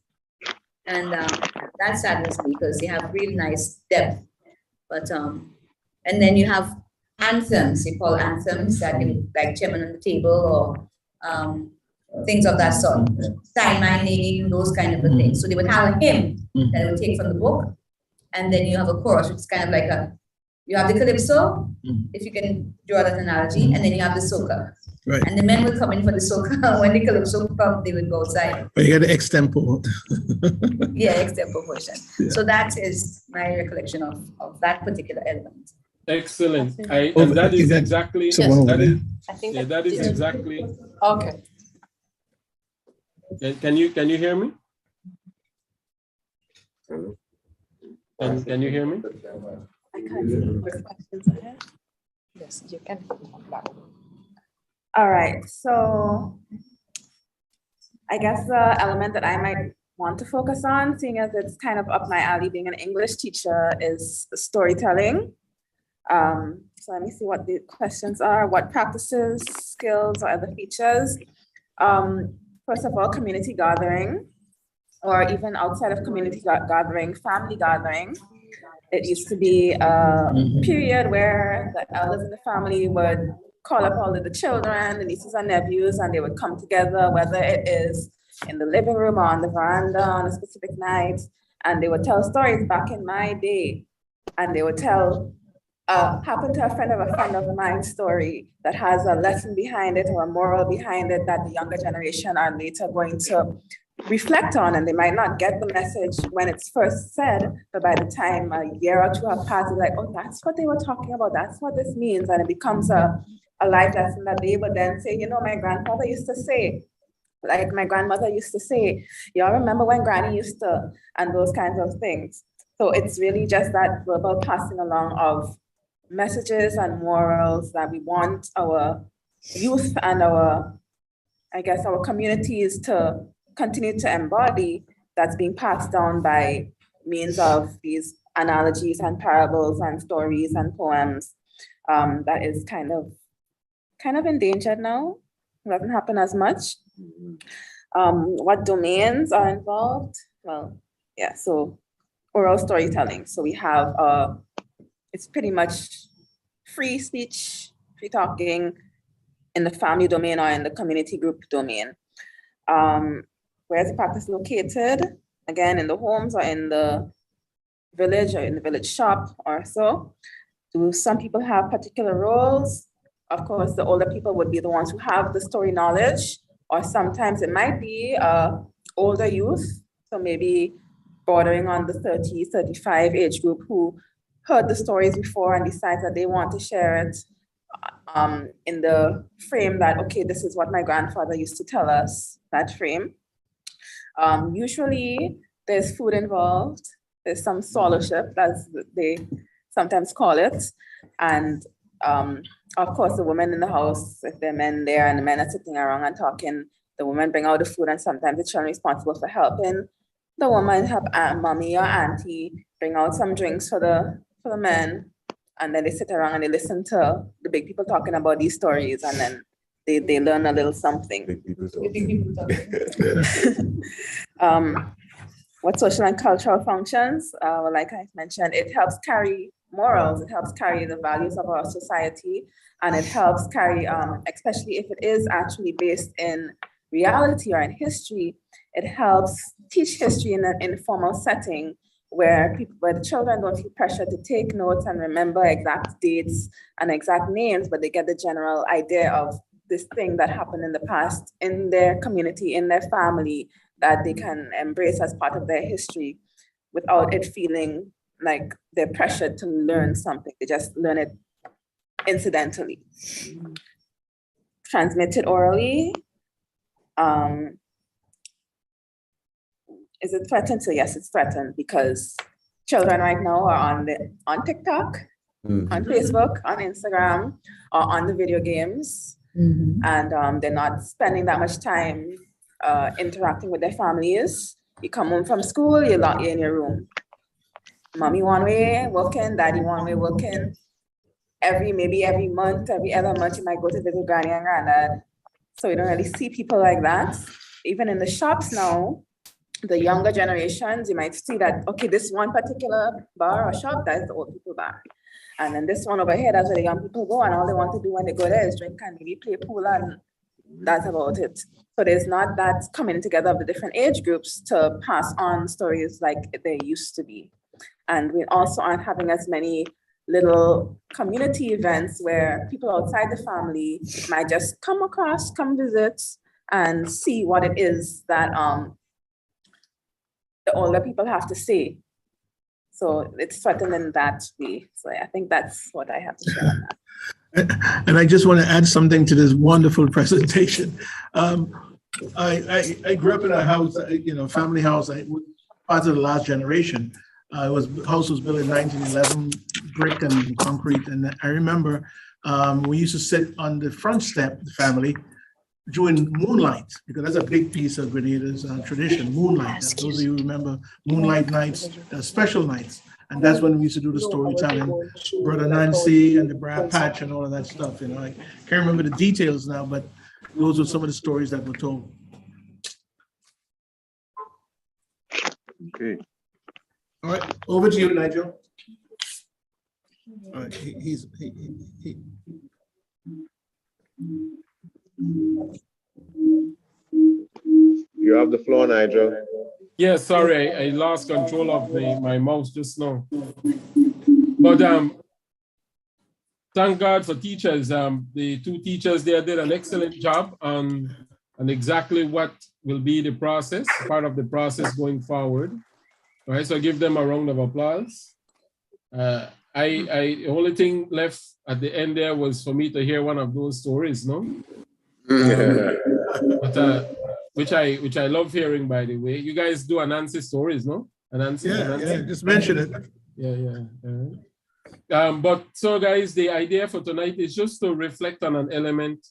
and that saddens me because they have really nice depth. But and then you have anthems. You call anthems that you like Chairman on the Table or things of that sort. Sign My Name, those kind of things. So they would have a hymn that they would take from the book, and then you have a chorus, which is kind of like you have the calypso, if you can draw that analogy, and then you have the soca. Right. And the men would come in for the soca. When the calypso come, they would go outside. But you got the extempo. Yeah, extempo version. Yeah. So that is my recollection of that particular element. Excellent. And that is exactly, that is exactly. Okay. Can you hear me? Can you hear me? I can't see what questions I have. Yes, you can. All right, so I guess the element that I might want to focus on, seeing as it's kind of up my alley being an English teacher, is storytelling. So let me see what the questions are. What practices, skills, or other features? First of all, community gathering, or even outside of community gathering, family gathering. It used to be a period where the elders in the family would call up all of the children, the nieces and nephews, and they would come together, whether it is in the living room or on the veranda on a specific night, and they would tell stories back in my day, and they would tell happened to a friend of mine story that has a lesson behind it or a moral behind it that the younger generation are later going to reflect on, and they might not get the message when it's first said, but by the time a year or two have passed, they're like, oh, that's what they were talking about, that's what this means, and it becomes a life lesson that they would then say, you know, my grandfather used to say, like my grandmother used to say, y'all remember when Granny used to, and those kinds of things. So it's really just that verbal passing along of messages and morals that we want our youth and our communities to continue to embody, that's being passed down by means of these analogies and parables and stories and poems. That is kind of endangered now. It doesn't happen as much. What domains are involved? Well, yeah, so oral storytelling. So we have, it's pretty much free speech, free talking in the family domain or in the community group domain. Where is the practice located? Again, in the homes or in the village or in the village shop or so. Do some people have particular roles? Of course, the older people would be the ones who have the story knowledge, or sometimes it might be older youth, so maybe bordering on the 30, 35 age group who heard the stories before and decides that they want to share it in the frame that, okay, this is what my grandfather used to tell us, that frame. Usually there's food involved, there's some scholarship, as they sometimes call it. And of course, the women in the house, if there are men there and the men are sitting around and talking, the women bring out the food, and sometimes the children are responsible for helping. the woman help mommy or auntie bring out some drinks for the men, and then they sit around and they listen to the big people talking about these stories, and then they learn a little something. Big people What social and cultural functions? Well, like I mentioned, it helps carry morals, it helps carry the values of our society, and it helps carry, especially if it is actually based in reality or in history, it helps teach history in an informal setting where the children don't feel pressure to take notes and remember exact dates and exact names, but they get the general idea of this thing that happened in the past in their community, in their family, that they can embrace as part of their history without it feeling like they're pressured to learn something. They just learn it incidentally. Transmitted orally. Is it threatened? So yes, it's threatened because children right now are on TikTok, on Facebook, on Instagram, or on the video games. And they're not spending that much time interacting with their families. You come home from school, you're locked in your room. Mommy one way working, daddy one way working. Maybe every month, every other month, you might go to visit granny and granddad. So you don't really see people like that. Even in the shops now, the younger generations, you might see that, okay, this one particular bar or shop, that's the old people bar. And then this one over here, that's where the young people go, and all they want to do when they go there is drink and maybe play pool, and that's about it. So there's not that coming together of the different age groups to pass on stories like they used to be. And we also aren't having as many little community events where people outside the family might just come visit and see what it is that the older people have to say. So it's threatened in that way. So I think that's what I have to share on that. And I just want to add something to this wonderful presentation. I grew up in a house, family house. I was part of the last generation. House was built in 1911, brick and concrete. And I remember we used to sit on the front step, the family, during moonlight, because that's a big piece of Grenada's tradition, moonlight. And those of you who remember moonlight nights, special nights. And that's when we used to do the storytelling, Brother Nancy and the Brad Patch and all of that stuff. I can't remember the details now, but those were some of the stories that were told. Okay. All right, over to you, Nigel. All right, You have the floor, Nigel. Yeah, sorry, I lost control of my mouse just now. But thank God for teachers. The two teachers there did an excellent job on exactly what will be the process, part of the process going forward. All right, so I give them a round of applause. The only thing left at the end there was for me to hear one of those stories, no? Which I love hearing, by the way. You guys do Anansi stories, no? Anansi? Yeah, just mention it. Yeah. But so guys, the idea for tonight is just to reflect on an element,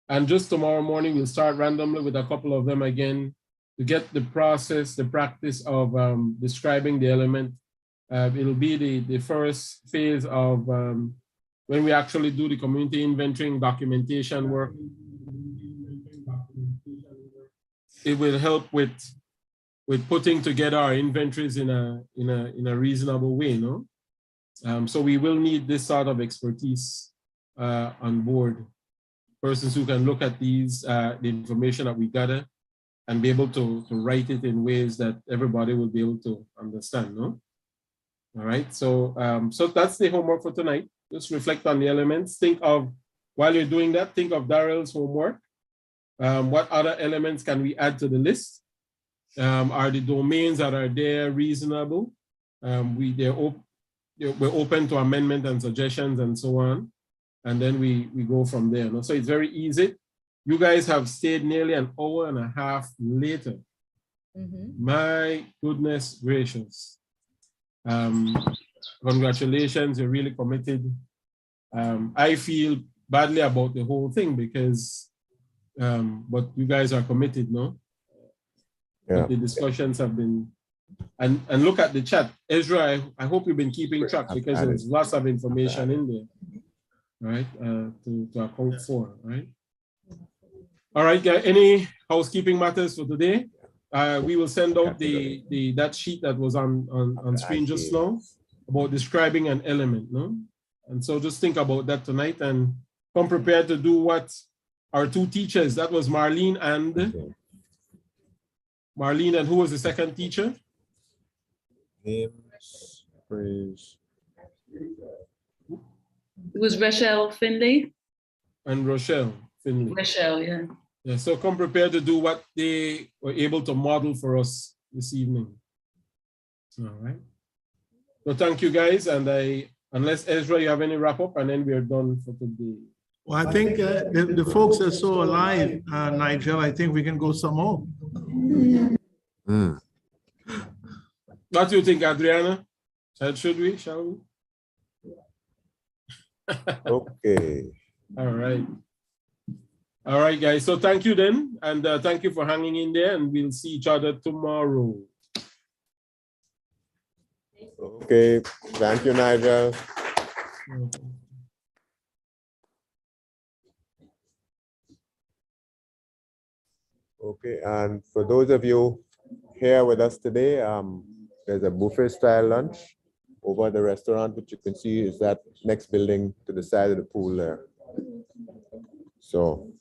and just tomorrow morning we'll start randomly with a couple of them again to get the process, the practice of describing the element. It'll be the first phase of when we actually do the community inventory documentation work. It will help with putting together our inventories in a reasonable way, no? So we will need this sort of expertise on board. Persons who can look at these, the information that we gather, and be able to write it in ways that everybody will be able to understand, no? All right, so that's the homework for tonight. Just reflect on the elements. Think of, while you're doing that, think of Darrell's homework. What other elements can we add to the list? Are the domains that are there reasonable? We're open to amendment and suggestions and so on. And then we go from there. No? So it's very easy. You guys have stayed nearly an hour and a half later. My goodness gracious. Congratulations, you're really committed. I feel badly about the whole thing because, but you guys are committed, no? Yeah. The discussions have been and look at the chat. Ezra, I hope you've been keeping track because there's lots of information in there, right? To account for, right? All right, guys. Any housekeeping matters for today? We will send out that sheet that was on screen just now about describing an element, no? And so just think about that tonight and come prepared to do what our two teachers, that was Marlene and who was the second teacher? Names, praise. It was Rochelle Finley. And Rochelle Finley. Rochelle, yeah. Yeah, so come prepared to do what they were able to model for us this evening. All right. So thank you guys. And unless Ezra, you have any wrap up, and then we are done for today. Well, I think the folks are so alive, Nigel, I think we can go some more. What do you think, Adriana? Shall we? Okay. All right. All right, guys. So thank you then. And thank you for hanging in there. And we'll see each other tomorrow. Okay. Thank you, Nigel. Okay. And for those of you here with us today, there's a buffet style lunch over at the restaurant, which you can see is that next building to the side of the pool there. So.